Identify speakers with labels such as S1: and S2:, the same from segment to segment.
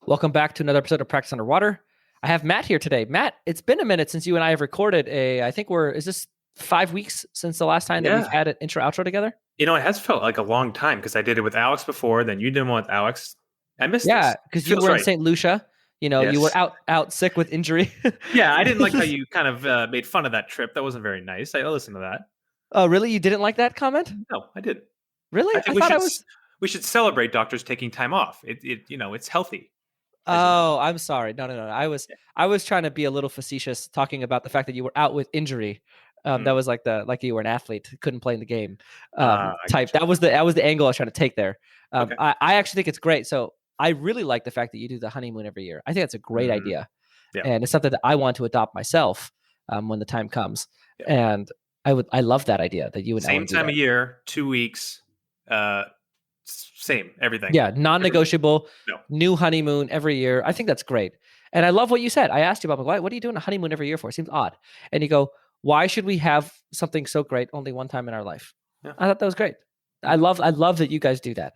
S1: Welcome back to another episode of Practice Underwater. I have Matt here today. Matt, it's been a minute since you and I have recorded is this 5 weeks since the last time that we've had an intro outro together?
S2: You know, it has felt like a long time because I did it with Alex before, then you did one with Alex. I missed this.
S1: Yeah, because you were in St. Lucia. You know, you were out sick with injury.
S2: Yeah, I didn't like how you kind of made fun of that trip. That wasn't very nice. I listened to that.
S1: Oh, really? You didn't like that comment?
S2: No, I didn't.
S1: Really?
S2: I think we should celebrate doctors taking time off. It's healthy.
S1: Oh, I'm sorry. No. I was trying to be a little facetious, talking about the fact that you were out with injury. That was like you were an athlete, couldn't play in the game type. That was the angle I was trying to take there. Okay. I actually think it's great. So I really like the fact that you do the honeymoon every year. I think that's a great idea, and it's something that I want to adopt myself when the time comes. Yeah. And I love that idea that you and
S2: same time of year, 2 weeks. Same, everything.
S1: Yeah, non-negotiable, new honeymoon every year. I think that's great. And I love what you said. I asked you about, what are you doing a honeymoon every year for? It seems odd. And you go, why should we have something so great only one time in our life? Yeah. I thought that was great. I love that you guys do that.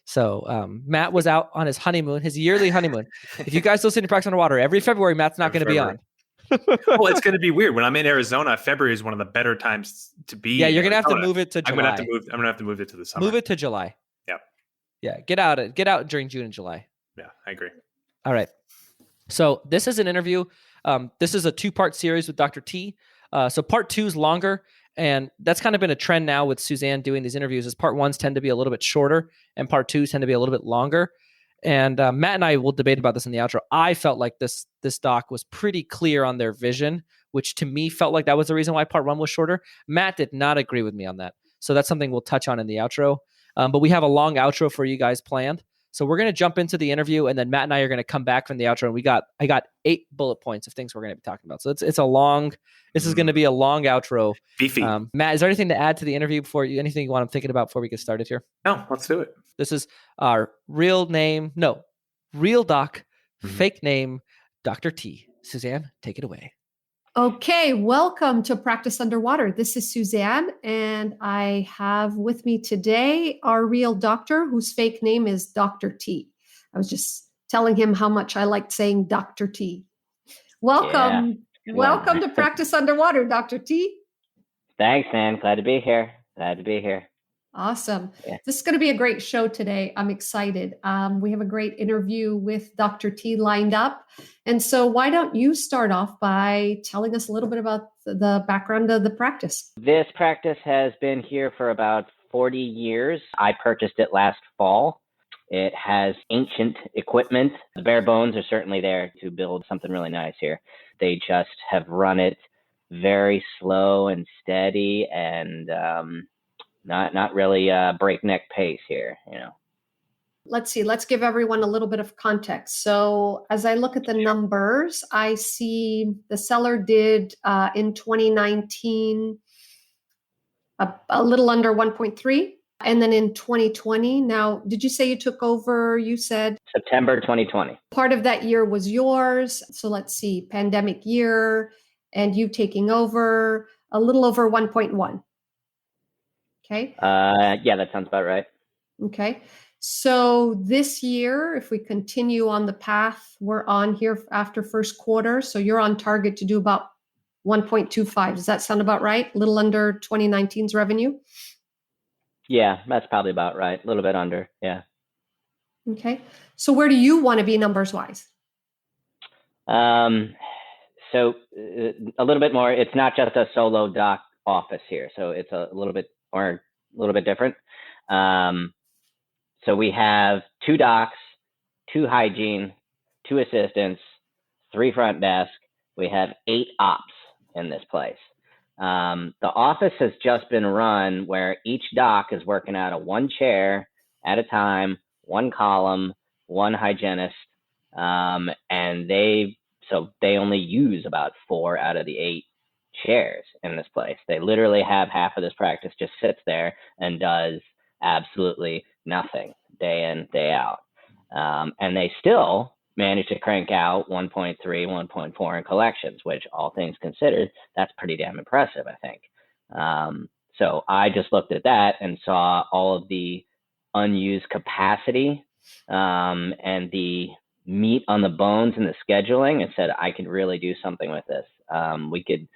S1: So Matt was out on his honeymoon, his yearly honeymoon. If you guys listen to Practice Underwater, every February, Matt's not going to be on.
S2: Well, it's going to be weird. When I'm in Arizona, February is one of the better times to be.
S1: Yeah, you're going to have to move it to July.
S2: I'm going to have to move it to the summer.
S1: Move it to July. Yeah, get out during June and July.
S2: Yeah, I agree.
S1: All right. So this is an interview. This is a 2-part series with Dr. T. So part 2 is longer, and that's kind of been a trend now with Suzanne doing these interviews. Is part 1s tend to be a little bit shorter, and part 2s tend to be a little bit longer. And Matt and I will debate about this in the outro. I felt like this doc was pretty clear on their vision, which to me felt like that was the reason why part 1 was shorter. Matt did not agree with me on that. So that's something we'll touch on in the outro. But we have a long outro for you guys planned. So we're going to jump into the interview, and then Matt and I are going to come back from the outro. And I got 8 bullet points of things we're going to be talking about. So it's a long. This is going to be a long outro.
S2: Beefy.
S1: Matt, is there anything to add to the interview anything you want to thinking about before we get started here?
S2: No, let's do it.
S1: This is our real doc, fake name, Dr. T. Suzanne, take it away.
S3: Okay, welcome to Practice Underwater. This is Suzanne, and I have with me today our real doctor, whose fake name is Dr. T. I was just telling him how much I liked saying Dr. T. Welcome. Yeah. Welcome to Practice Underwater, Dr. T.
S4: Thanks, man. Glad to be here.
S3: Awesome. Yeah. This is going to be a great show today. I'm excited. We have a great interview with Dr. T lined up. And so why don't you start off by telling us a little bit about the background of the practice?
S4: This practice has been here for about 40 years. I purchased it last fall. It has ancient equipment. The bare bones are certainly there to build something really nice here. They just have run it very slow and steady and not really a breakneck pace here, you know.
S3: Let's see. Let's give everyone a little bit of context. So as I look at the numbers, I see the seller did in 2019 a little under 1.3. And then in 2020, now, did you say you took over, you said?
S4: September 2020.
S3: Part of that year was yours. So let's see, pandemic year and you taking over a little over 1.1. Okay.
S4: Yeah, that sounds about right.
S3: Okay. So this year, if we continue on the path we're on here after first quarter, so you're on target to do about 1.25. Does that sound about right? A little under 2019's revenue?
S4: Yeah, that's probably about right. A little bit under. Yeah.
S3: Okay. So where do you want to be numbers wise?
S4: So a little bit more. It's not just a solo doc office here. So it's a little bit different. So we have 2 docs, 2 hygiene, 2 assistants, 3 front desk. We have 8 ops in this place. The office has just been run where each doc is working out of 1 chair at a time, 1 column, 1 hygienist. And they only use about 4 out of the 8 chairs in this place. They literally have half of this practice just sits there and does absolutely nothing day in, day out. And they still manage to crank out 1.3, 1.4 in collections, which all things considered, that's pretty damn impressive, I think. So I just looked at that and saw all of the unused capacity and the meat on the bones and the scheduling and said, I could really do something with this. We could,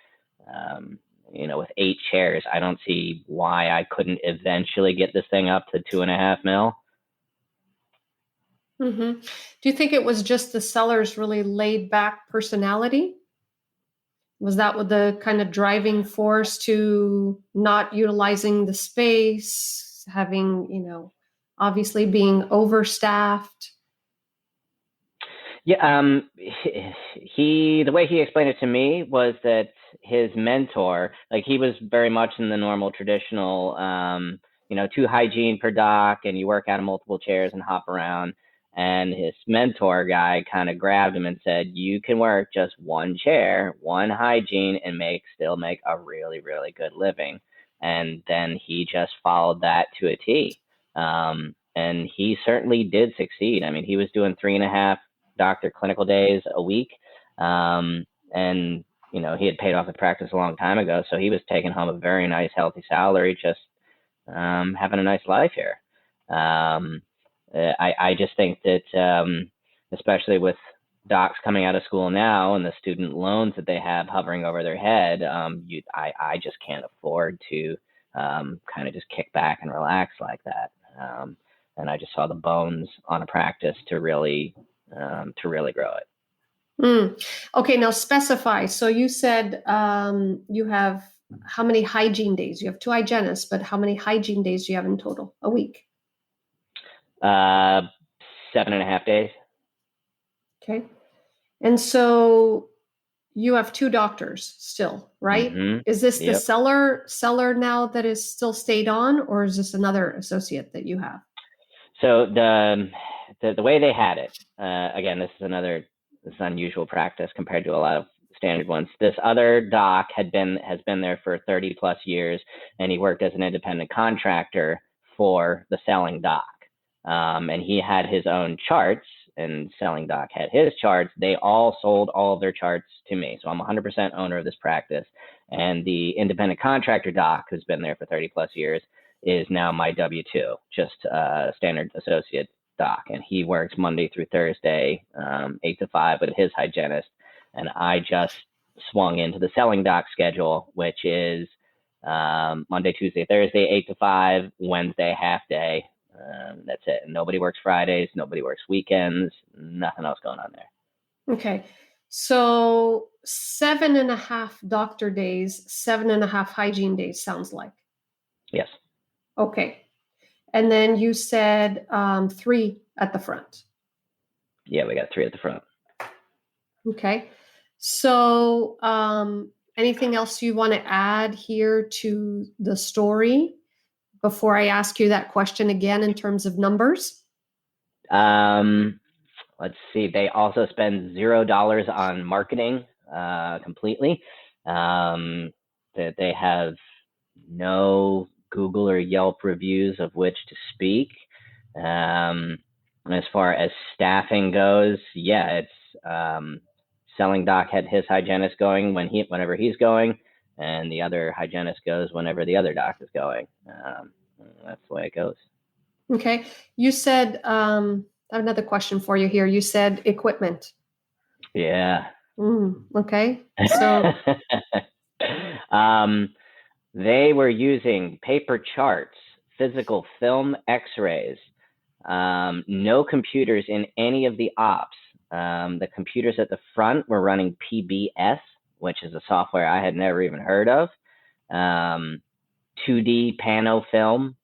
S4: with 8 chairs, I don't see why I couldn't eventually get this thing up to 2.5 mil.
S3: Mm-hmm. Do you think it was just the seller's really laid back personality? Was that what the kind of driving force to not utilizing the space, having, obviously being overstaffed?
S4: Yeah, the way he explained it to me was that his mentor, like he was very much in the normal traditional, 2 hygiene per dock, and you work out of multiple chairs and hop around. And his mentor guy kind of grabbed him and said, you can work just 1 chair, 1 hygiene, and still make a really, really good living. And then he just followed that to a T. And he certainly did succeed. I mean, he was doing 3.5 doctor clinical days a week. And, he had paid off the practice a long time ago. So he was taking home a very nice, healthy salary, just having a nice life here. I just think that, especially with docs coming out of school now and the student loans that they have hovering over their head, I just can't afford to kind of just kick back and relax like that. And I just saw the bones on a practice to really grow it.
S3: Okay, now specify. So you said you have how many hygiene days? You have 2 hygienists, but how many hygiene days do you have in total a week?
S4: 7.5 days.
S3: Okay. And so you have 2 doctors still, right?
S4: Mm-hmm.
S3: Is this
S4: Yep.
S3: the seller now that is still stayed on, or is this another associate that you have?
S4: So the way they had it, again, this is unusual practice compared to a lot of standard ones. This other doc has been there for 30 plus years, and he worked as an independent contractor for the selling doc. And he had his own charts, and selling doc had his charts. They all sold all of their charts to me. So I'm 100% owner of this practice. And the independent contractor doc, who's been there for 30 plus years, is now my W-2, just standard associate doc. And he works Monday through Thursday, 8 to 5 with his hygienist. And I just swung into the selling doc schedule, which is Monday, Tuesday, Thursday, 8 to 5, Wednesday, half day. That's it. Nobody works Fridays. Nobody works weekends. Nothing else going on there.
S3: Okay. So 7.5 doctor days, 7.5 hygiene days sounds like.
S4: Yes.
S3: Okay. And then you said 3 at the front.
S4: Yeah, we got 3 at the front.
S3: Okay. So anything else you want to add here to the story before I ask you that question again in terms of numbers?
S4: Let's see. They also spend $0 on marketing completely. They have no Google or Yelp reviews of which to speak. As far as staffing goes, yeah, it's selling doc had his hygienist going whenever he's going, and the other hygienist goes whenever the other doc is going. That's the way it goes.
S3: Okay. You said, I have another question for you here. You said equipment.
S4: Yeah.
S3: Okay. So
S4: they were using paper charts, physical film x-rays, no computers in any of the ops. The computers at the front were running PBS, which is a software I had never even heard of. 2D pano film.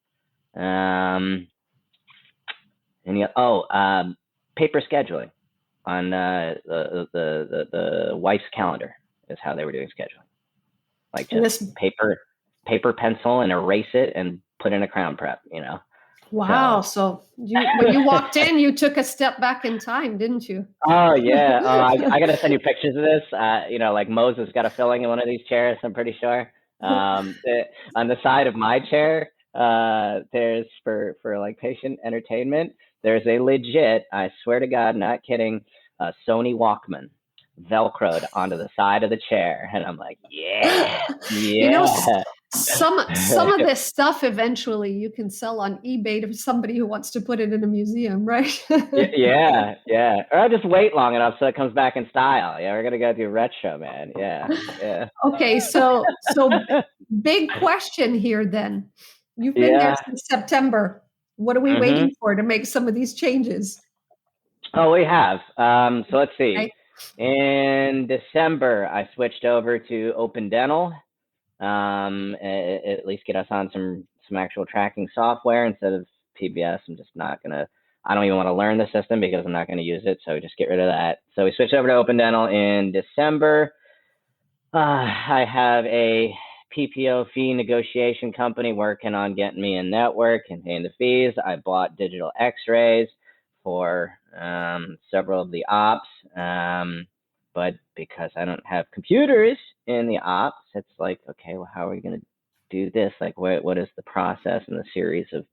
S4: Paper scheduling on the wife's calendar is how they were doing scheduling. Like just paper, pencil, and erase it and put in a crown prep,
S3: Wow. So when you walked in, you took a step back in time, didn't you?
S4: Oh, yeah. I got to send you pictures of this. Like Moses got a filling in one of these chairs, I'm pretty sure. On the side of my chair, there's for like patient entertainment, there's a legit, I swear to God, not kidding, Sony Walkman Velcroed onto the side of the chair. And I'm like, yeah.
S3: Some of this stuff eventually you can sell on eBay to somebody who wants to put it in a museum, right?
S4: Yeah. Or I'll just wait long enough so it comes back in style. Yeah, we're gonna go do retro, man. Yeah.
S3: Okay, so big question here then. You've been there
S4: Yeah.
S3: since September. What are we
S4: Mm-hmm.
S3: waiting for to make some of these changes?
S4: Oh, we have. So let's see.
S3: Okay.
S4: In December, I switched over to Open Dental. At least get us on some actual tracking software instead of PBS. I don't even want to learn the system because I'm not going to use it. So just get rid of that. So we switched over to Open Dental in December. I have a PPO fee negotiation company working on getting me a network and paying the fees. I bought digital x-rays for several of the ops. But because I don't have computers in the ops, it's like, okay, well, how are we going to do this? Like, what is the process and the series of,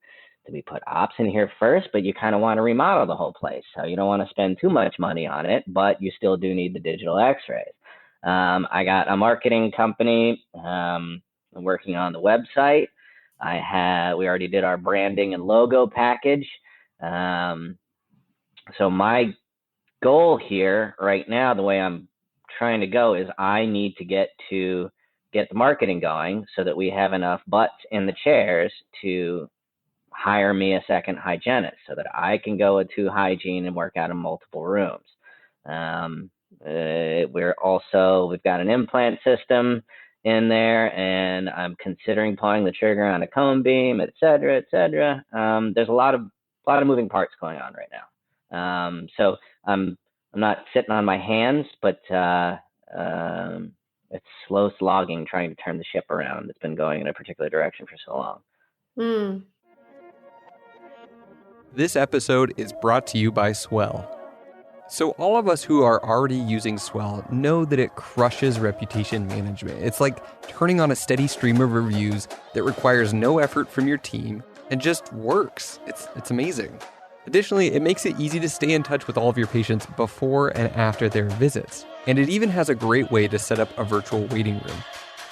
S4: do we put ops in here first? But you kind of want to remodel the whole place. So you don't want to spend too much money on it, but you still do need the digital x-rays. I got a marketing company working on the website. We already did our branding and logo package. So my goal here right now, the way I'm trying to go, is I need to get the marketing going so that we have enough butts in the chairs to hire me a second hygienist so that I can go to hygiene and work out in multiple rooms. We've got an implant system in there, and I'm considering pulling the trigger on a cone beam, et cetera, et cetera. There's a lot of moving parts going on right now. So I'm not sitting on my hands, but it's slow slogging trying to turn the ship around. It's been going in a particular direction for so long.
S3: Mm.
S5: This episode is brought to you by Swell. So all of us who are already using Swell know that it crushes reputation management. It's like turning on a steady stream of reviews that requires no effort from your team and just works. It's amazing. Additionally, it makes it easy to stay in touch with all of your patients before and after their visits. And it even has a great way to set up a virtual waiting room.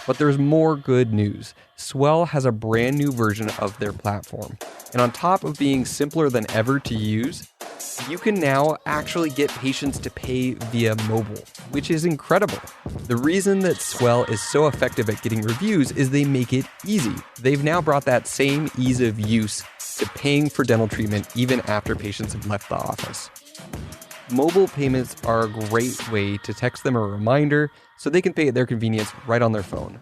S5: But there's more good news. Swell has a brand new version of their platform. And on top of being simpler than ever to use, you can now actually get patients to pay via mobile, which is incredible. The reason that Swell is so effective at getting reviews is they make it easy. They've now brought that same ease of use to paying for dental treatment even after patients have left the office. Mobile payments are a great way to text them a reminder so they can pay at their convenience right on their phone.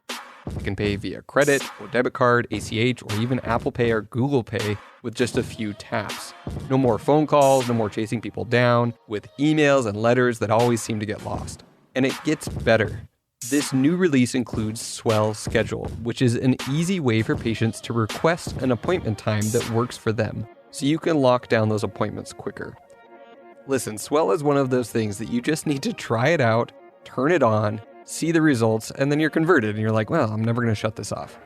S5: You can pay via credit or debit card, ACH, or even Apple Pay or Google Pay with just a few taps. No more phone calls, no more chasing people down with emails and letters that always seem to get lost. And it gets better. This new release includes Swell Schedule, which is an easy way for patients to request an appointment time that works for them, so you can lock down those appointments quicker. Listen, Swell is one of those things that you just need to try it out, turn it on, see the results, and then you're converted and you're like, well, I'm never going to shut this off.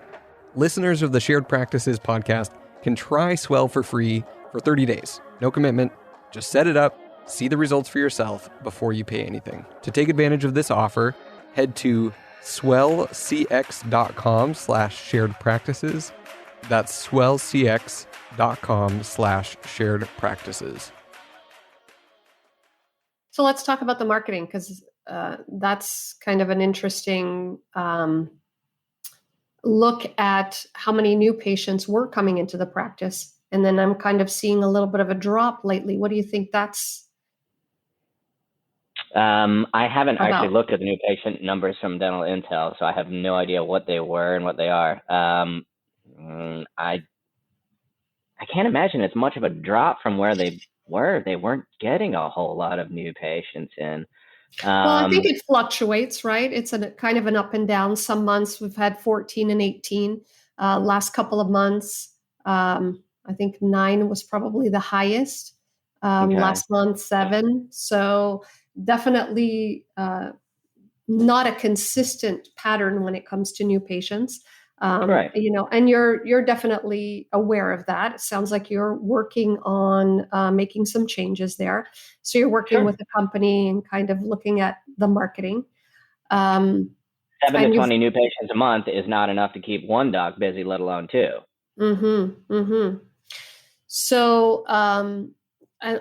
S5: Listeners of the Shared Practices podcast can try Swell for free for 30 days. No commitment. Just set it up, see the results for yourself before you pay anything. To take advantage of this offer, head to swellcx.com/sharedpractices. That's swellcx.com/sharedpractices.
S3: So let's talk about the marketing, because that's kind of an interesting look at how many new patients were coming into the practice. And then I'm kind of seeing a little bit of a drop lately. What do you think that's?
S4: I haven't actually looked at the new patient numbers from Dental Intel, so I have no idea what they were and what they are. I can't imagine it's much of a drop from where they were. They weren't getting a whole lot of new patients in.
S3: Well, I think it fluctuates, right? It's a kind of an up and down. Some months we've had 14 and 18. Last couple of months, I think 9 was probably the highest.
S4: Okay.
S3: Last month, 7. So definitely not a consistent pattern when it comes to new patients.
S4: Right.
S3: And you're definitely aware of that. It sounds like you're working on making some changes there. So you're working with a company and kind of looking at the marketing.
S4: 7 to
S3: And you've
S4: 20 new patients a month is not enough to keep one doc busy, let alone two.
S3: So, and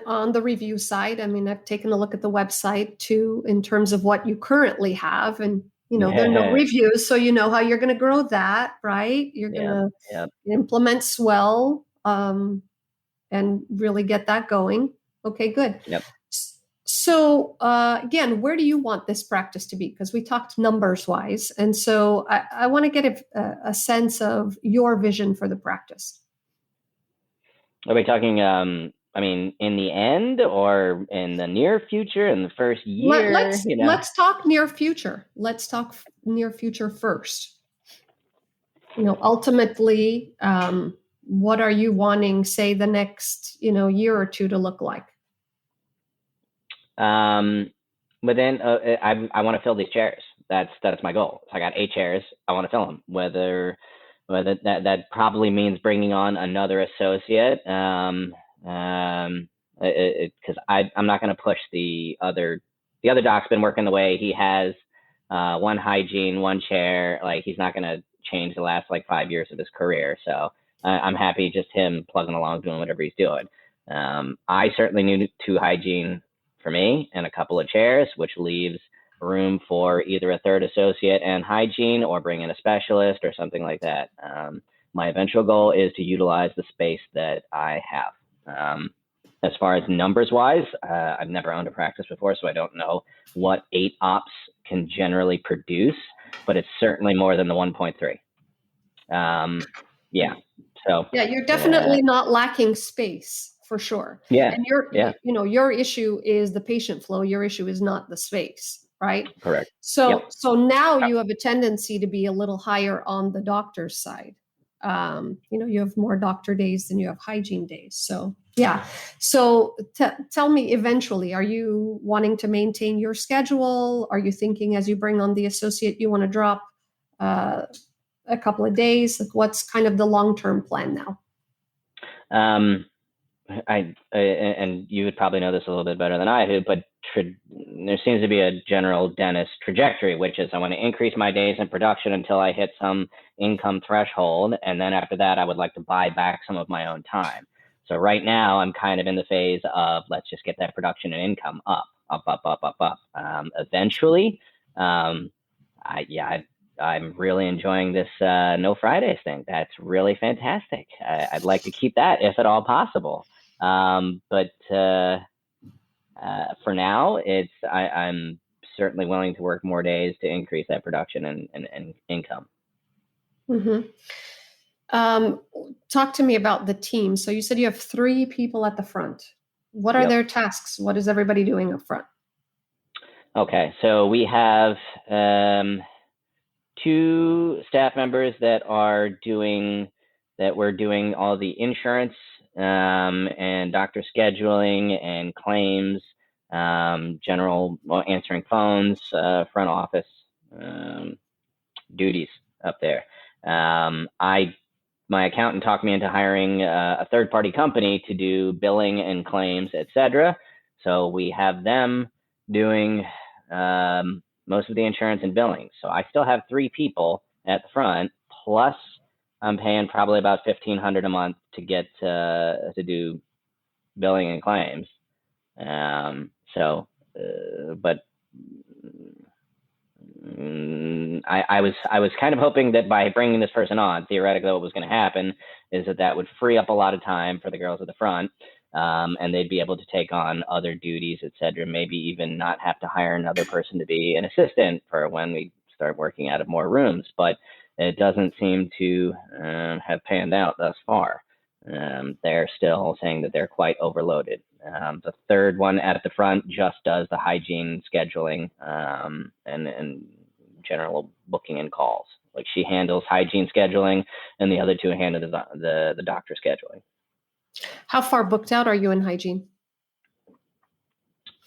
S3: on the review side, I mean, I've taken a look at the website too, in terms of what you currently have, and there are no reviews, so you know how you're going to grow that, right? You're going to implement Swell, and really get that going. Okay, good.
S4: Yep.
S3: So, again, where do you want this practice to be? Because we talked numbers wise, and so I want to get a sense of your vision for the practice.
S4: Are we talking, in the end or in the near future, in the first year?
S3: Let's talk near future. Let's talk near future first. Ultimately, what are you wanting, say, the next, year or two to look like?
S4: But then I want to fill these chairs. That's my goal. So I got 8 chairs. I want to fill them. Whether that probably means bringing on another associate, because I'm not going to push the other doc's been working the way he has, 1 hygiene, 1 chair. Like, he's not going to change the last 5 years of his career. So I'm happy just him plugging along, doing whatever he's doing. I certainly need 2 hygiene for me and a couple of chairs, which leaves room for either a third associate and hygiene, or bring in a specialist or something like that. My eventual goal is to utilize the space that I have. As far as numbers wise, I've never owned a practice before, so I don't know what 8 ops can generally produce, but it's certainly more than the 1.3. So
S3: you're definitely not lacking space, for sure. And your issue is the patient flow. Your issue is not the space, right?
S4: Correct.
S3: So now you have a tendency to be a little higher on the doctor's side. You have more doctor days than you have hygiene days. So So tell me, eventually, are you wanting to maintain your schedule? Are you thinking, as you bring on the associate, you want to drop a couple of days? Like, what's kind of the long-term plan now?
S4: And you would probably know this a little bit better than I do, but there seems to be a general dentist trajectory, which is I want to increase my days in production until I hit some income threshold. And then after that, I would like to buy back some of my own time. So right now I'm kind of in the phase of, let's just get that production and income up. Eventually, I'm really enjoying this No Fridays thing. That's really fantastic. I'd like to keep that if at all possible. But for now, I'm certainly willing to work more days to increase that production and income.
S3: Mm-hmm. Talk to me about the team. So you said you have 3 people at the front. What are their tasks? What is everybody doing up front?
S4: Okay, so we have 2 staff members that we're doing all the insurance and doctor scheduling and claims, general answering phones, front office duties up there. My accountant talked me into hiring a third-party company to do billing and claims, etc. So we have them doing most of the insurance and billing. So I still have 3 people at the front, plus I'm paying probably about $1,500 a month to get to do billing and claims. I was kind of hoping that by bringing this person on, theoretically what was going to happen is that would free up a lot of time for the girls at the front, and they'd be able to take on other duties, etc. Maybe even not have to hire another person to be an assistant for when we start working out of more rooms. But it doesn't seem to have panned out thus far. They're still saying that they're quite overloaded. The third one at the front just does the hygiene scheduling and general booking and calls. Like, she handles hygiene scheduling, and the other 2 handle the doctor scheduling.
S3: How far booked out are you in hygiene?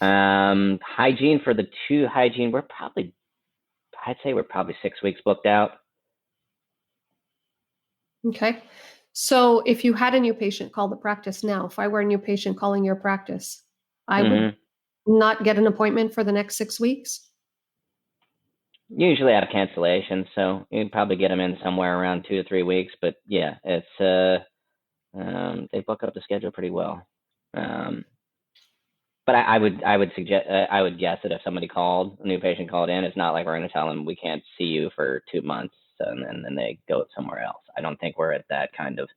S4: Hygiene, for the 2 hygiene, I'd say we're probably 6 weeks booked out.
S3: Okay. So if you had a new patient call the practice now, if I were a new patient calling your practice, I would not get an appointment for the next 6 weeks?
S4: Usually out of cancellation, so you'd probably get them in somewhere around 2 to 3 weeks. But yeah, it's they book up the schedule pretty well. But I would suggest I would guess that if somebody called, a new patient called in, it's not like we're going to tell them we can't see you for 2 months, and then they go somewhere else. I don't think we're at that kind of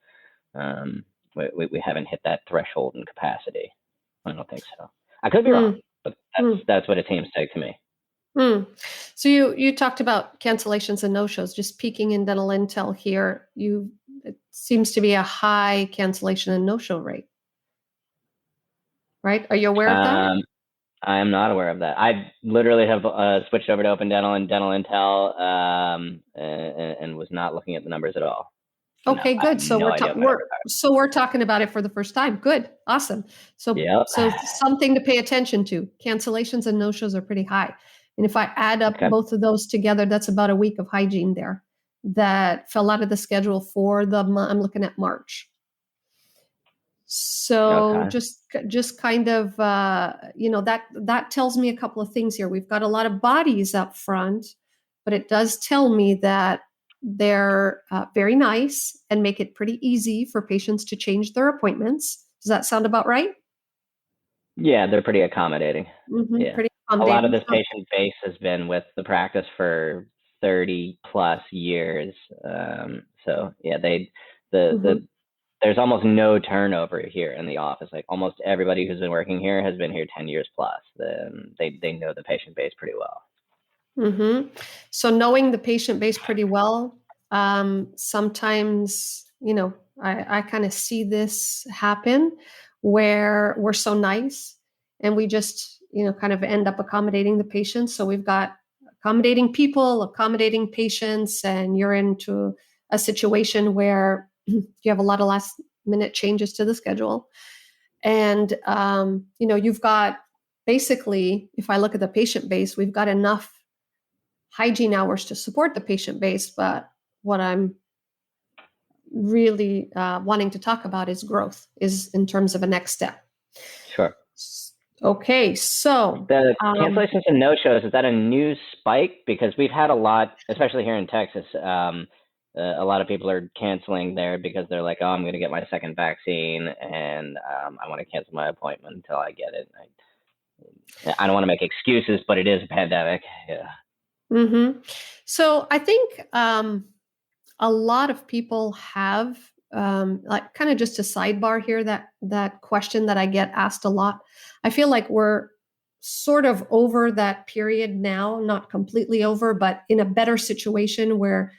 S4: we haven't hit that threshold in capacity. I don't think so. I could be wrong, but that's what it seems like to me.
S3: So you talked about cancellations and no-shows. Just peeking in dental intel here, it seems to be a high cancellation and no-show rate, right? Are you aware of that?
S4: I am not aware of that. I literally have switched over to Open Dental and Dental Intel, and was not looking at the numbers at all.
S3: Okay, good. So we're talking about it for the first time. Good, awesome. So something to pay attention to. Cancellations and no-shows are pretty high. And if I add up both of those together, that's about a week of hygiene there that fell out of the schedule for I'm looking at March. So just kind of, that tells me a couple of things here. We've got a lot of bodies up front, but it does tell me that they're very nice and make it pretty easy for patients to change their appointments. Does that sound about right?
S4: Yeah, they're pretty accommodating.
S3: Yeah. Pretty accommodating.
S4: A lot of this patient base has been with the practice for 30 plus years. So yeah, there's almost no turnover here in the office. Like almost everybody who's been working here has been here 10 years plus. They know the patient base pretty well.
S3: So knowing the patient base pretty well, sometimes, I kind of see this happen where we're so nice and we just, kind of end up accommodating the patients. So we've got accommodating people, accommodating patients, and you're into a situation where you have a lot of last minute changes to the schedule. And, you've got basically, if I look at the patient base, we've got enough hygiene hours to support the patient base. But what I'm really wanting to talk about is growth, is in terms of a next step.
S4: Sure.
S3: Okay, so
S4: the cancellations and no-shows, is that a new spike? Because we've had a lot, especially here in Texas, a lot of people are canceling there because they're like, oh, I'm going to get my second vaccine and I want to cancel my appointment until I get it. I don't want to make excuses, but it is a pandemic. Yeah.
S3: So I think a lot of people have, like kind of just a sidebar here, that question that I get asked a lot. I feel like we're sort of over that period now, not completely over, but in a better situation where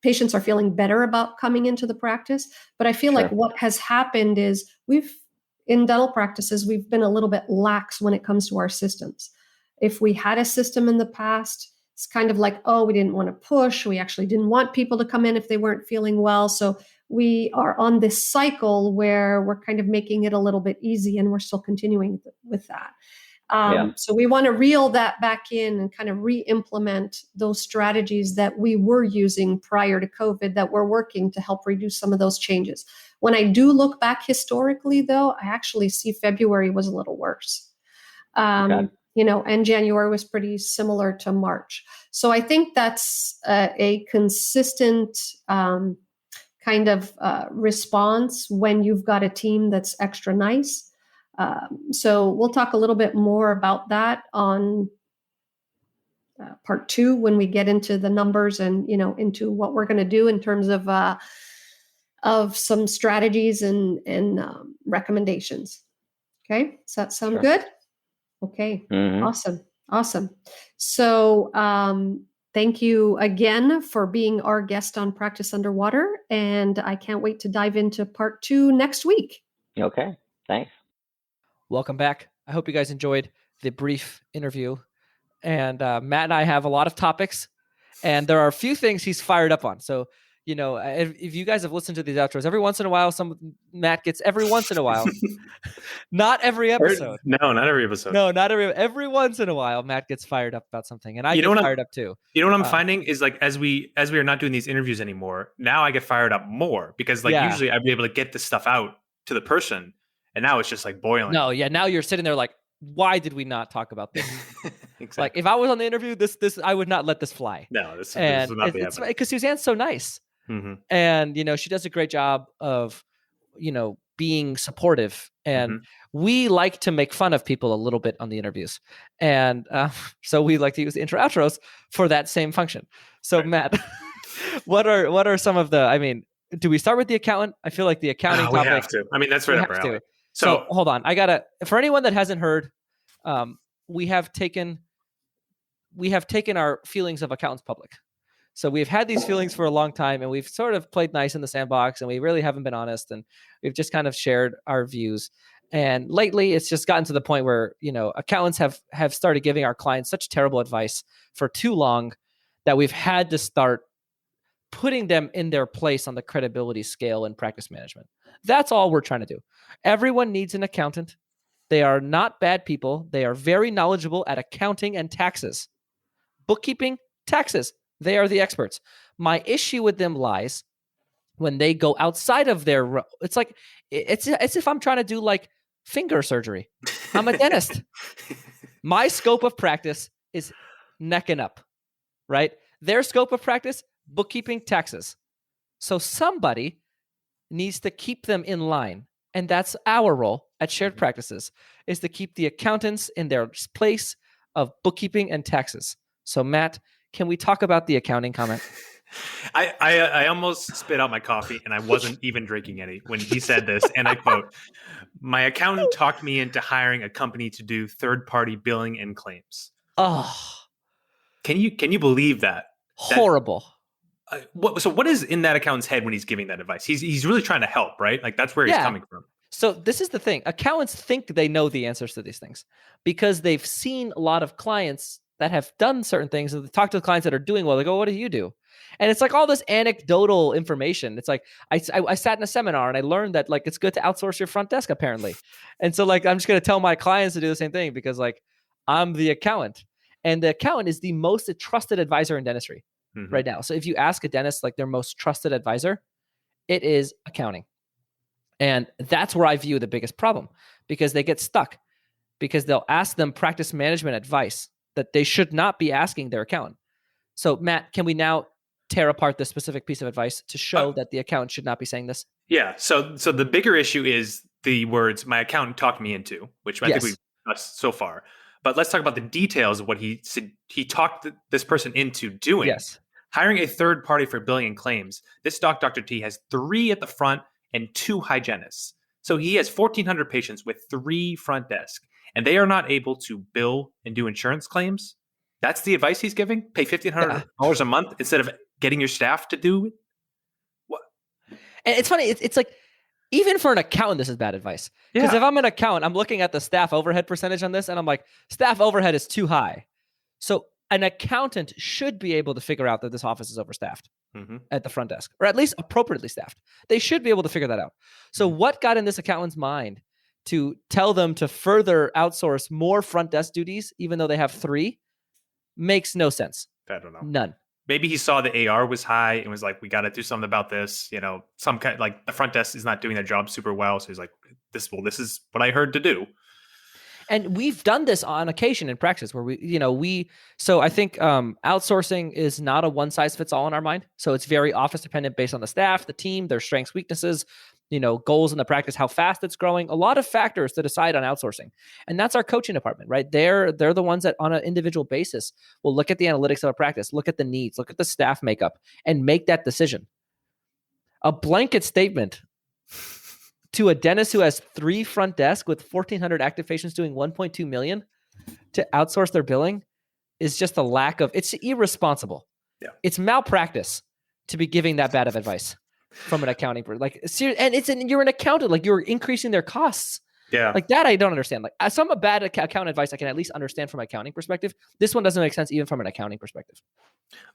S3: patients are feeling better about coming into the practice. But I feel like what has happened is in dental practices, we've been a little bit lax when it comes to our systems. If we had a system in the past, it's kind of like, oh, we didn't want to push. We actually didn't want people to come in if they weren't feeling well. So we are on this cycle where we're kind of making it a little bit easy, and we're still continuing with that. So we want to reel that back in and kind of re-implement those strategies that we were using prior to COVID that were working to help reduce some of those changes. When I do look back historically, though, I actually see February was a little worse. And January was pretty similar to March. So I think that's a consistent kind of response when you've got a team that's extra nice. So we'll talk a little bit more about that on part 2 when we get into the numbers and into what we're going to do in terms of some strategies and recommendations. Okay, does that sound good? Okay, awesome. So thank you again for being our guest on Practice Underwater, and I can't wait to dive into part 2 next week.
S4: Okay, thanks.
S1: Welcome back. I hope you guys enjoyed the brief interview. And Matt and I have a lot of topics, and there are a few things he's fired up on. So, if you guys have listened to these outros, every once in a while, Matt gets every once in a while. Not every episode.
S2: No, not every episode.
S1: No, not every once in a while, Matt gets fired up about something, and I get fired up too.
S2: You know what I'm finding is, like, as we are not doing these interviews anymore, now I get fired up more because usually I'd be able to get this stuff out to the person, and now it's just like boiling.
S1: No, yeah, now you're sitting there like, why did we not talk about this?
S2: Exactly.
S1: Like if I was on the interview, this I would not let this fly.
S2: No, this
S1: And
S2: would not be
S1: it's
S2: happening.
S1: because Suzanne's so nice.
S2: Mm-hmm.
S1: And she does a great job of being supportive, and we like to make fun of people a little bit on the interviews, and so we like to use the intro outros for that same function. So right. Matt, what are some of the, do we start with the accountant? I feel like the accounting topic,
S2: we have to. That's right up our alley.
S1: So hold on, for anyone that hasn't heard, we have taken our feelings of accountants public. So we've had these feelings for a long time, and we've sort of played nice in the sandbox, and we really haven't been honest, and we've just kind of shared our views. And lately, it's just gotten to the point where, accountants have started giving our clients such terrible advice for too long that we've had to start putting them in their place on the credibility scale in practice management. That's all we're trying to do. Everyone needs an accountant. They are not bad people. They are very knowledgeable at accounting and taxes, bookkeeping, taxes. They are the experts. My issue with them lies when they go outside of their. It's like it's if I'm trying to do like finger surgery. I'm a dentist. My scope of practice is neck and up, right? Their scope of practice, bookkeeping, taxes. So somebody needs to keep them in line, and that's our role at Shared Practices, is to keep the accountants in their place of bookkeeping and taxes. So Matt, can we talk about the accounting comment?
S2: I almost spit out my coffee, and I wasn't even drinking any when he said this. And I quote, "My accountant talked me into hiring a company to do third-party billing and claims."
S1: Oh,
S2: can you believe that?
S1: Horrible.
S2: So what is in that accountant's head when he's giving that advice? He's really trying to help, right? Like that's where he's coming from.
S1: So this is the thing. Accountants think they know the answers to these things because they've seen a lot of clients that have done certain things, and they talk to the clients that are doing well. They go, "What do you do?" And it's like all this anecdotal information. It's like I sat in a seminar and I learned that like it's good to outsource your front desk apparently. And so like I'm just going to tell my clients to do the same thing because like I'm the accountant, and the accountant is the most trusted advisor in dentistry right now. So if you ask a dentist like their most trusted advisor, it is accounting. And that's where I view the biggest problem, because they get stuck because they'll ask them practice management advice that they should not be asking their accountant. So Matt, can we now tear apart this specific piece of advice to show that the accountant should not be saying this?
S2: Yeah. So the bigger issue is the words "my accountant talked me into," which I think we've discussed so far. But let's talk about the details of what he said he talked this person into doing.
S1: Yes.
S2: Hiring a third party for billing and claims. This Dr. T, has 3 at the front and 2 hygienists. So he has 1,400 patients with 3 front desk, and they are not able to bill and do insurance claims. That's the advice he's giving? Pay $1,500 a month instead of getting your staff to do it? What?
S1: And it's funny. It's like, even for an accountant, this is bad advice. Because if I'm an accountant, I'm looking at the staff overhead percentage on this, and I'm like, staff overhead is too high. So an accountant should be able to figure out that this office is overstaffed at the front desk, or at least appropriately staffed. They should be able to figure that out. So what got in this accountant's mind to tell them to further outsource more front desk duties, even though they have 3, makes no sense.
S2: I don't know.
S1: None.
S2: Maybe he saw the AR was high and was like, we got to do something about this. Some kind like the front desk is not doing their job super well. So he's like, this is what I heard to do.
S1: And we've done this on occasion in practice where so I think outsourcing is not a one size fits all in our mind. So it's very office dependent based on the staff, the team, their strengths, weaknesses, goals in the practice, how fast it's growing, a lot of factors to decide on outsourcing. And that's our coaching department, right? They're the ones that on an individual basis will look at the analytics of a practice, look at the needs, look at the staff makeup, and make that decision. A blanket statement to a dentist who has 3 front desk with 1,400 active patients doing 1.2 million to outsource their billing is just a lack of, it's irresponsible.
S2: Yeah.
S1: It's malpractice to be giving that bad of advice from an accounting person. And you're an accountant, like you're increasing their costs.
S2: Yeah.
S1: Like that, I don't understand. Like some bad account advice I can at least understand from an accounting perspective. This one doesn't make sense even from an accounting perspective.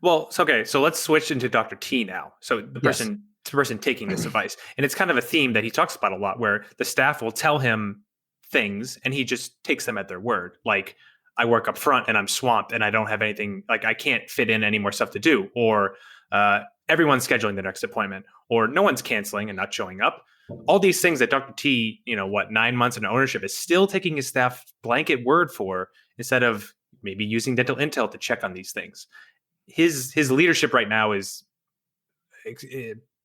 S2: Well, okay. So let's switch into Dr. T now. So the person taking this advice, and it's kind of a theme that he talks about a lot, where the staff will tell him things and he just takes them at their word. Like, I work up front and I'm swamped and I don't have anything, like I can't fit in any more stuff to do, or everyone's scheduling the next appointment, or no one's canceling and not showing up. All these things that Dr. T, 9 months in ownership is still taking his staff blanket word for, instead of maybe using dental intel to check on these things. His leadership right now is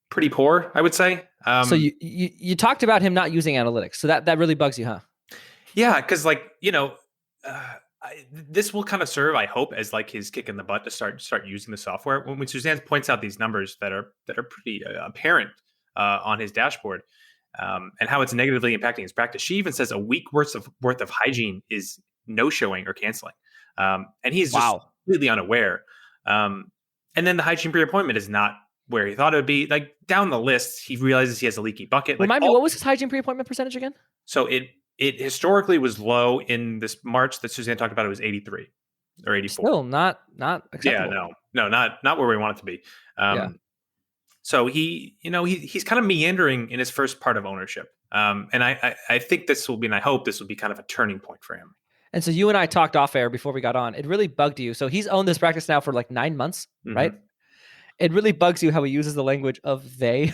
S2: pretty poor, I would say.
S1: So you talked about him not using analytics. So that really bugs you, huh?
S2: Yeah, because this will kind of serve, I hope, as like his kick in the butt to start using the software. When Suzanne points out these numbers that are pretty apparent on his dashboard, and how it's negatively impacting his practice, she even says a week worth of hygiene is no showing or canceling, and he's just completely unaware. And then the hygiene pre-appointment is not where he thought it would be. Like down the list, he realizes he has a leaky bucket.
S1: Remind me, what was his hygiene pre-appointment percentage again?
S2: So it historically was low. In this March that Suzanne talked about, it was 83 or 84.
S1: Still not acceptable.
S2: Yeah, no, not where we want it to be. So he's kind of meandering in his first part of ownership. And I think this will be, and I hope this will be kind of a turning point for him.
S1: And so you and I talked off air before we got on. It really bugged you. So he's owned this practice now for like 9 months, right? It really bugs you how he uses the language of they.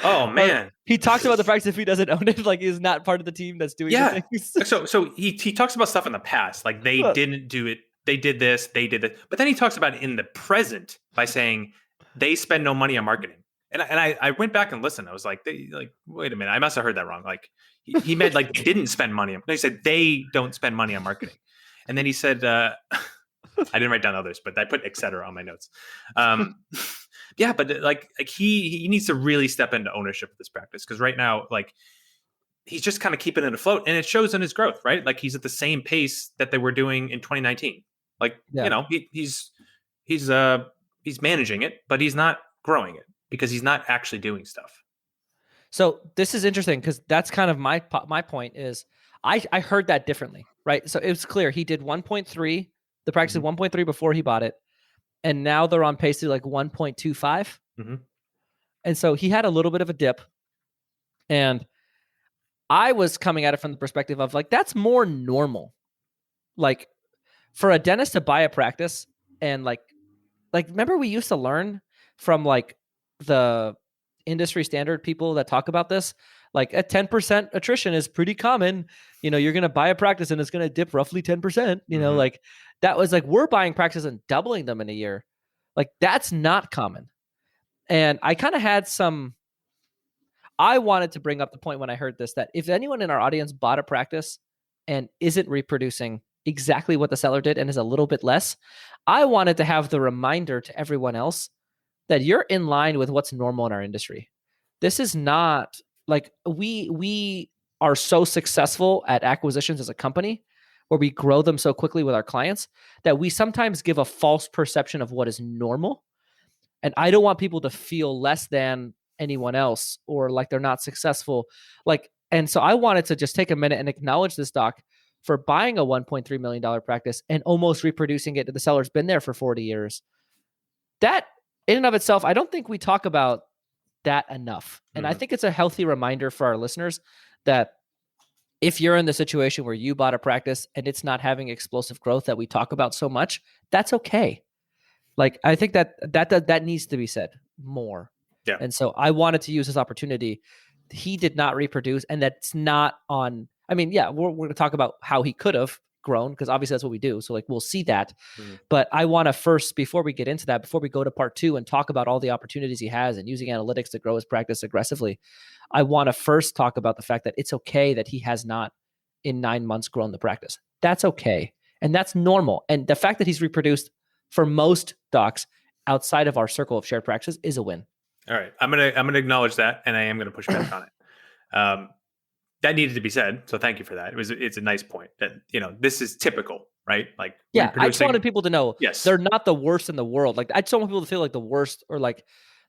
S2: Oh man,
S1: he talks about the practice if he doesn't own it, like he's not part of the team that's doing the things.
S2: So he talks about stuff in the past, like they didn't do it, they did this, they did that. But then he talks about it in the present by saying they spend no money on marketing. And I went back and listened. I was like, wait a minute, I must have heard that wrong. Like he meant like they didn't spend money. No, he said they don't spend money on marketing. And then he said, I didn't write down others, but I put et cetera on my notes. Yeah, but like he needs to really step into ownership of this practice, because right now, like he's just kind of keeping it afloat, and it shows in his growth, right? Like he's at the same pace that they were doing in 2019. Like he's managing it, but he's not growing it because he's not actually doing stuff.
S1: So this is interesting because that's kind of my point is I heard that differently, right? So it was clear he did 1.3, the practice did 1.3 before he bought it. And now they're on pace to like 1.25. And so he had a little bit of a dip. And I was coming at it from the perspective of like, that's more normal. Like for a dentist to buy a practice and like remember we used to learn from like the industry standard people that talk about this, like a 10% attrition is pretty common. You're going to buy a practice and it's going to dip roughly 10%, like that was like, we're buying practices and doubling them in a year. Like that's not common. And I kind of had I wanted to bring up the point when I heard this, that if anyone in our audience bought a practice and isn't reproducing exactly what the seller did and is a little bit less, I wanted to have the reminder to everyone else that you're in line with what's normal in our industry. This is not like we are so successful at acquisitions as a company where we grow them so quickly with our clients that we sometimes give a false perception of what is normal. And I don't want people to feel less than anyone else or like they're not successful. And so I wanted to just take a minute and acknowledge this doc for buying a $1.3 million practice and almost reproducing it. The seller's been there for 40 years. That in and of itself, I don't think we talk about that enough. And I think it's a healthy reminder for our listeners that if you're in the situation where you bought a practice and it's not having explosive growth that we talk about so much, that's okay. Like, I think that needs to be said more.
S2: Yeah.
S1: And so I wanted to use this opportunity. He did not reproduce, and that's not on, I mean, yeah, we're going to talk about how he could have grown, because obviously that's what we do. So like, we'll see that. But I want to first, before we get into that, before we go to part 2 and talk about all the opportunities he has and using analytics to grow his practice aggressively, I want to first talk about the fact that it's okay that he has not in 9 months grown the practice. That's okay. And that's normal. And the fact that he's reproduced for most docs outside of our circle of shared practices is a win.
S2: All right. I'm gonna acknowledge that, and I am gonna push back on it. That needed to be said, so thank you for that. It's a nice point that, this is typical, right? Like,
S1: yeah, I just wanted people to know,
S2: yes,
S1: they're not the worst in the world. Like, I just don't want people to feel like the worst or like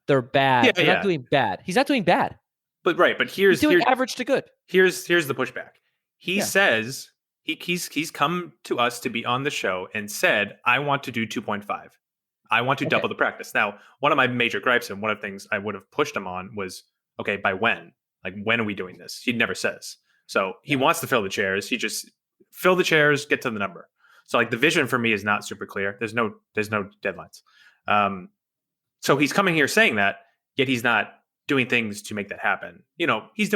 S1: they're bad. They're not doing bad. He's not doing bad.
S2: But he's
S1: doing average to good.
S2: Here's the pushback. He says he's come to us to be on the show and said, I want to do 2.5. I want to double the practice. Now, one of my major gripes and one of the things I would have pushed him on was, okay, by when? Like, when are we doing this? He never says. So he wants to fill the chairs. He just fill the chairs, get to the number. So like, the vision for me is not super clear. There's no deadlines. So he's coming here saying that, yet he's not doing things to make that happen. He's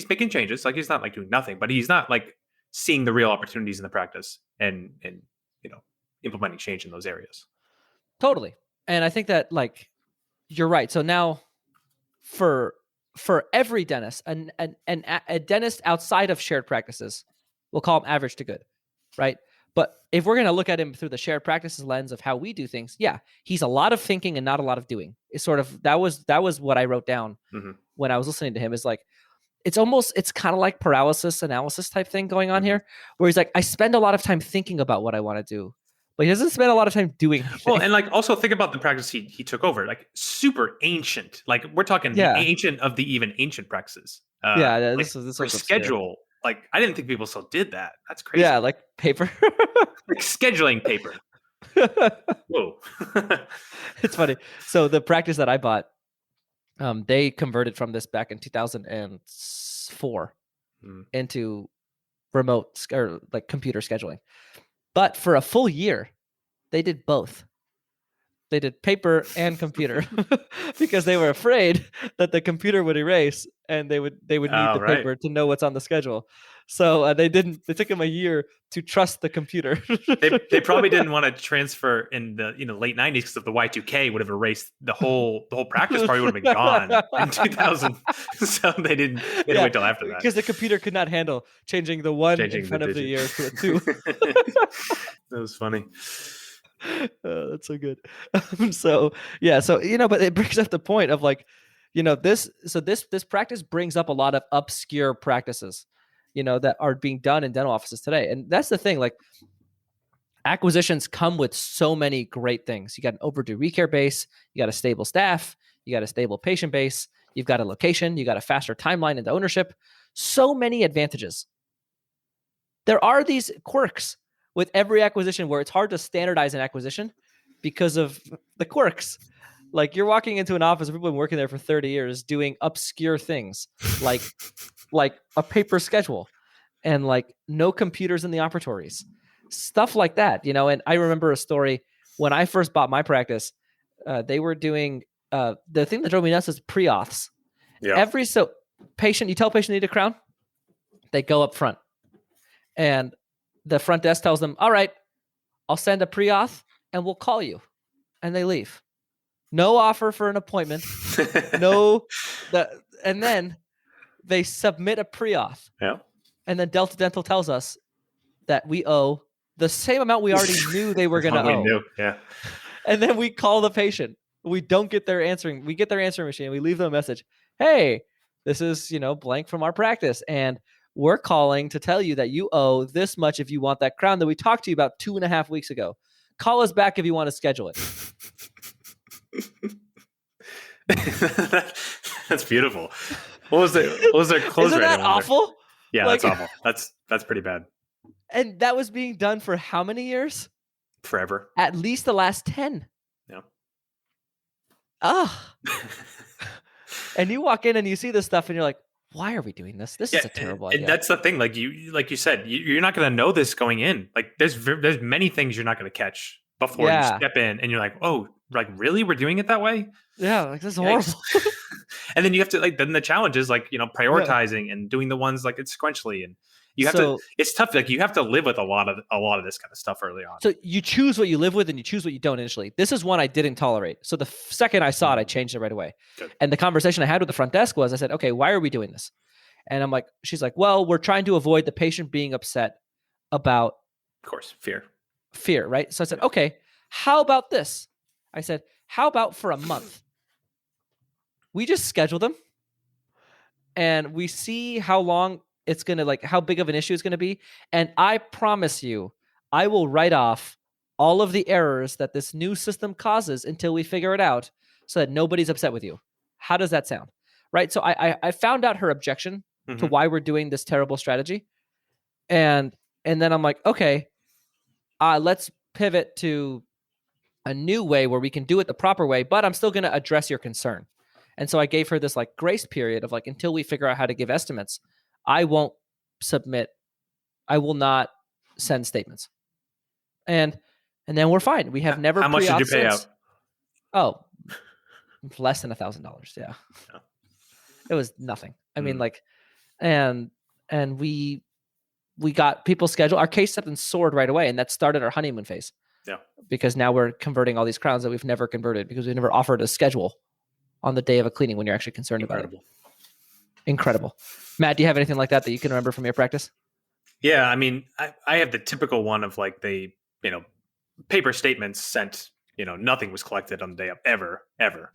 S2: making changes. Like, he's not like doing nothing, but he's not like seeing the real opportunities in the practice and implementing change in those areas.
S1: Totally. And I think that like you're right. So now for every dentist, a dentist outside of shared practices, we'll call him average to good, right? But if we're going to look at him through the shared practices lens of how we do things, yeah, he's a lot of thinking and not a lot of doing. It's sort of that was what I wrote down when I was listening to him. Is like it's kind of like paralysis analysis type thing going on here, where he's like, I spend a lot of time thinking about what I want to do, but he doesn't spend a lot of time doing anything.
S2: Well, and like also think about the practice he took over, like super ancient. Like we're talking the ancient of the even ancient practices.
S1: This
S2: for schedule. Like I didn't think people still did that. That's crazy.
S1: Yeah, like paper,
S2: like scheduling paper. Whoa,
S1: it's funny. So the practice that I bought, they converted from this back in 2004 into remote or like computer scheduling. But for a full year, they did both. They did paper and computer because they were afraid that the computer would erase and they would need the paper to know what's on the schedule. So they didn't. They took them a year to trust the computer.
S2: they probably didn't want to transfer in the late 90s because of the Y2K would have erased the whle practice. Probably would have been gone in 2000. So they didn't wait till after that
S1: because the computer could not handle changing the one in front of the year to a 2.
S2: That was funny.
S1: That's so good. So but it brings up the point of like, this practice brings up a lot of obscure practices, that are being done in dental offices today. And that's the thing, like acquisitions come with so many great things. You got an overdue recare base, you got a stable staff, you got a stable patient base, you've got a location, you got a faster timeline into ownership, so many advantages. There are these quirks with every acquisition where it's hard to standardize an acquisition because of the quirks. Like you're walking into an office, people have been working there for 30 years doing obscure things like a paper schedule and like no computers in the operatories, stuff like that, And I remember a story when I first bought my practice, they were doing, the thing that drove me nuts is pre-auths. Yeah. Patient, you tell patient they need a crown, they go up front and the front desk tells them, all right, I'll send a pre-auth and we'll call you. And they leave. No offer for an appointment. And then they submit a pre-auth.
S2: Yeah.
S1: And then Delta Dental tells us that we owe the same amount we already knew they were going to owe.
S2: We knew, yeah.
S1: And then we call the patient. We don't get their answering. We get their answering machine. We leave them a message. Hey, this is, blank from our practice. And we're calling to tell you that you owe this much if you want that crown that we talked to you about 2.5 weeks ago. Call us back if you want to schedule it.
S2: That's beautiful. What was their close rate?
S1: Isn't that awful?
S2: Yeah, that's awful. That's pretty bad.
S1: And that was being done for how many years?
S2: Forever.
S1: At least the last 10.
S2: Yeah.
S1: And you walk in and you see this stuff and you're like, why are we doing this? This is a terrible idea.
S2: And that's the thing. Like you said, you're not going to know this going in. Like there's many things you're not going to catch before you step in, and you're like, oh, like really, we're doing it that way?
S1: Yeah, like this is horrible.
S2: And then you have to then the challenge is prioritizing and doing the ones like it's sequentially, and you have to. It's tough. Like you have to live with a lot of this kind of stuff early on.
S1: So you choose what you live with and you choose what you don't initially. This is one I didn't tolerate. So the second I saw it, I changed it right away. Good. And the conversation I had with the front desk was, I said, okay, why are we doing this? And I'm like, she's like, well, we're trying to avoid the patient being upset about,
S2: of course,
S1: fear, right? So I said, okay, how about this? I said, how about for a month? We just schedule them and we see how long it's going to, how big of an issue it's going to be. And I promise you, I will write off all of the errors that this new system causes until we figure it out so that nobody's upset with you. How does that sound? Right? So I found out her objection to why we're doing this terrible strategy. And then I'm like, okay, let's pivot to a new way where we can do it the proper way, but I'm still going to address your concern. And so I gave her this grace period of until we figure out how to give estimates, I won't I will not send statements. And then we're fine. We have never.
S2: How much did you pay out?
S1: Oh, less than $1,000. Yeah. Oh. It was nothing. I mean, and we got people scheduled. Our case up and soared right away, and that started our honeymoon phase.
S2: Yeah.
S1: Because now we're converting all these crowns that we've never converted because we've never offered a schedule on the day of a cleaning when you're actually concerned about it. Incredible. Matt, do you have anything like that you can remember from your practice?
S2: Yeah, I mean, I have the typical one of like paper statements sent, nothing was collected on the day of ever.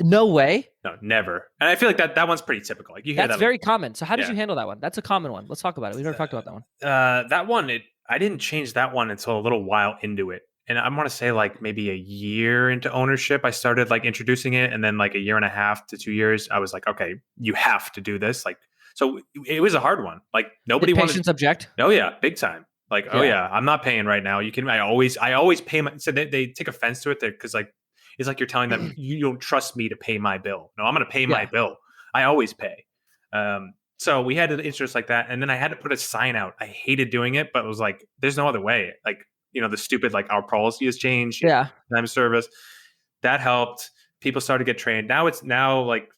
S1: No way.
S2: No, never. And I feel like that one's pretty typical. Like you hear
S1: That's
S2: that
S1: very common. So how did you handle that one? That's a common one. Let's talk about it. We've never talked about that one.
S2: That one, I didn't change that one until a little while into it. And I want to say like maybe a year into ownership, I started like introducing it. And then like a year and a half to 2 years, I was like, okay, you have to do this. Like, so it was a hard one. Like nobody wanted.
S1: Patients object?
S2: Oh yeah, big time. Like, oh yeah, I'm not paying right now. I always pay my, so they take offense to it because like, it's like you're telling them you don't trust me to pay my bill. No, I'm going to pay my bill. I always pay. So we had an interest like that. And then I had to put a sign out. I hated doing it, but it was like, there's no other way. Like, the stupid, like our policy has changed.
S1: Yeah.
S2: Time of service. That helped. People started to get trained. Now like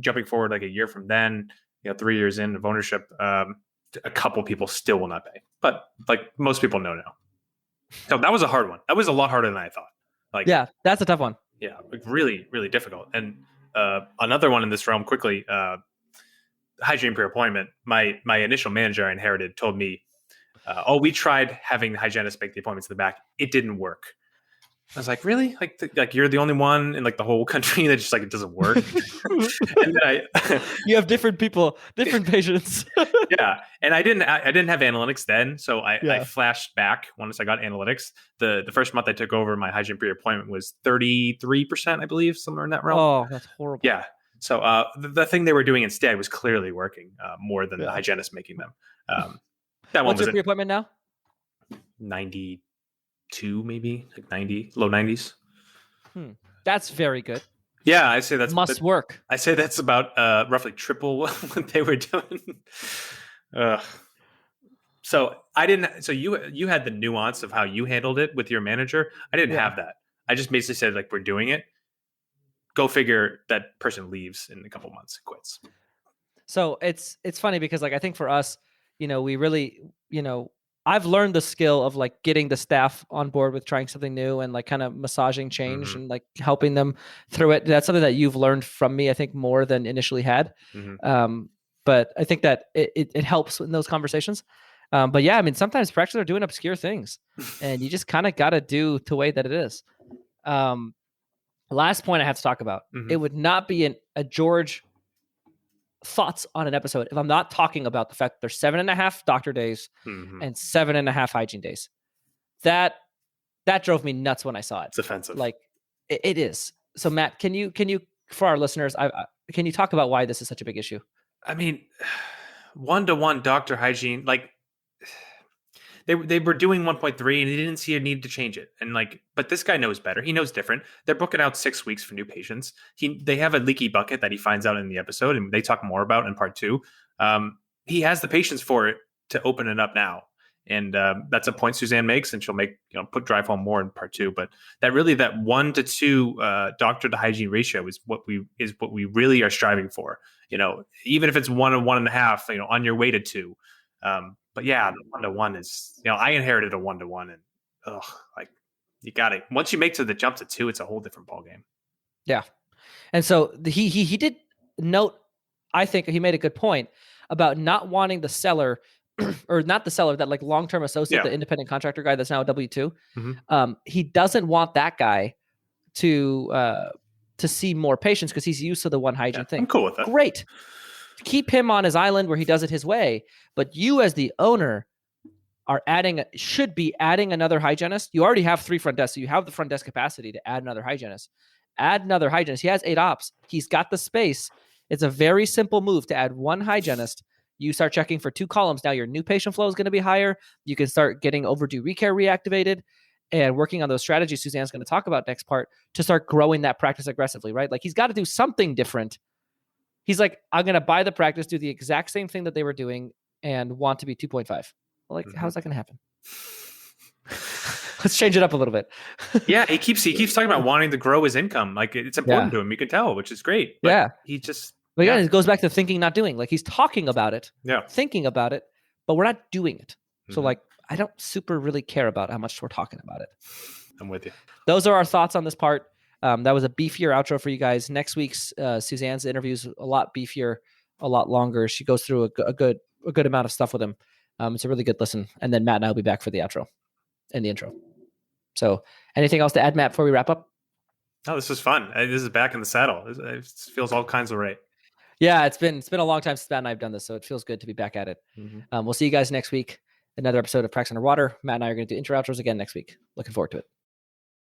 S2: jumping forward like a year from then, 3 years in of ownership, a couple people still will not pay, but like most people know now. So that was a hard one. That was a lot harder than I thought. Like,
S1: yeah, that's a tough one.
S2: Yeah, like really, really difficult. And another one in this realm quickly, hygiene pre-appointment. My initial manager I inherited told me, we tried having the hygienist make the appointments in the back. It didn't work. I was like, really? Like you're the only one in like the whole country that just like it doesn't work. And then
S1: you have different people, different patients.
S2: Yeah, and I didn't have analytics then, so I flashed back once I got analytics. The first month I took over, my hygiene pre-appointment was 33%, I believe, somewhere in that realm.
S1: Oh, that's horrible.
S2: Yeah. So the thing they were doing instead was clearly working more than the hygienist making them. That
S1: What's your pre-appointment now?
S2: 92, maybe like 90, low 90s.
S1: That's very good.
S2: Yeah, I say that's
S1: work.
S2: I say that's about roughly triple what they were doing. So I didn't. So you had the nuance of how you handled it with your manager. I didn't have that. I just basically said like, we're doing it. Go figure. That person leaves in a couple months, quits.
S1: So it's funny because like I think for us, we really, I've learned the skill of like getting the staff on board with trying something new and like kind of massaging change and like helping them through it. That's something that you've learned from me, I think, more than initially had. But I think that it helps in those conversations. But yeah, I mean, sometimes practitioners are doing obscure things and you just kind of got to do the way that it is. Last point I have to talk about, it would not be a George thoughts on an episode if I'm not talking about the fact that there's 7.5 doctor days and 7.5 hygiene days. That drove me nuts when I saw it.
S2: It's offensive.
S1: Like it is. So Matt, can you for our listeners, can you talk about why this is such a big issue?
S2: I mean, 1-to-1 doctor hygiene, like they were doing 1.3 and they didn't see a need to change it. And like, but this guy knows better. He knows different. They're booking out 6 weeks for new patients. They have a leaky bucket that he finds out in the episode, and they talk more about in part 2. He has the patience for it to open it up now. And that's a point Suzanne makes, and she'll make, put drive home more in part 2. But that 1 to 2 doctor to hygiene ratio is what we really are striving for. Even if it's 1 and 1.5, on your way to 2. But yeah, the 1-to-1 is, I inherited a 1-to-1, and like you got it. Once you make to the jump to 2, it's a whole different ballgame.
S1: Yeah, and so he did note. I think he made a good point about not wanting the seller, or not the seller, that like long-term associate, the independent contractor guy that's now a W-2. He doesn't want that guy to see more patients because he's used to the one hygiene thing.
S2: I'm cool with that.
S1: Great. Keep him on his island where he does it his way. But you as the owner should be adding another hygienist. You already have 3 front desks, so you have the front desk capacity to add another hygienist. Add another hygienist. He has 8 ops. He's got the space. It's a very simple move to add 1 hygienist. You start checking for 2 columns. Now your new patient flow is going to be higher. You can start getting overdue recare reactivated and working on those strategies Suzanne's going to talk about next part to start growing that practice aggressively, right? Like he's got to do something different. He's like, I'm going to buy the practice, do the exact same thing that they were doing, and want to be 2.5. Well, like, how's that going to happen? Let's change it up a little bit.
S2: Yeah, he keeps talking about wanting to grow his income. Like it's important to him. You can tell, which is great. But he just.
S1: But again, it goes back to thinking, not doing. Like he's talking about it,
S2: thinking
S1: about it, but we're not doing it. So like, I don't super really care about how much we're talking about it.
S2: I'm with you.
S1: Those are our thoughts on this part. That was a beefier outro for you guys. Next week's Suzanne's interview is a lot beefier, a lot longer. She goes through a good amount of stuff with him. It's a really good listen. And then Matt and I will be back for the outro and the intro. So anything else to add, Matt, before we wrap up?
S2: Oh, this was fun. This is back in the saddle. It feels all kinds of right.
S1: Yeah, it's been a long time since Matt and I have done this, so it feels good to be back at it.
S2: Mm-hmm.
S1: We'll see you guys next week. Another episode of Practice Underwater. Matt and I are going to do intro outros again next week. Looking forward to it.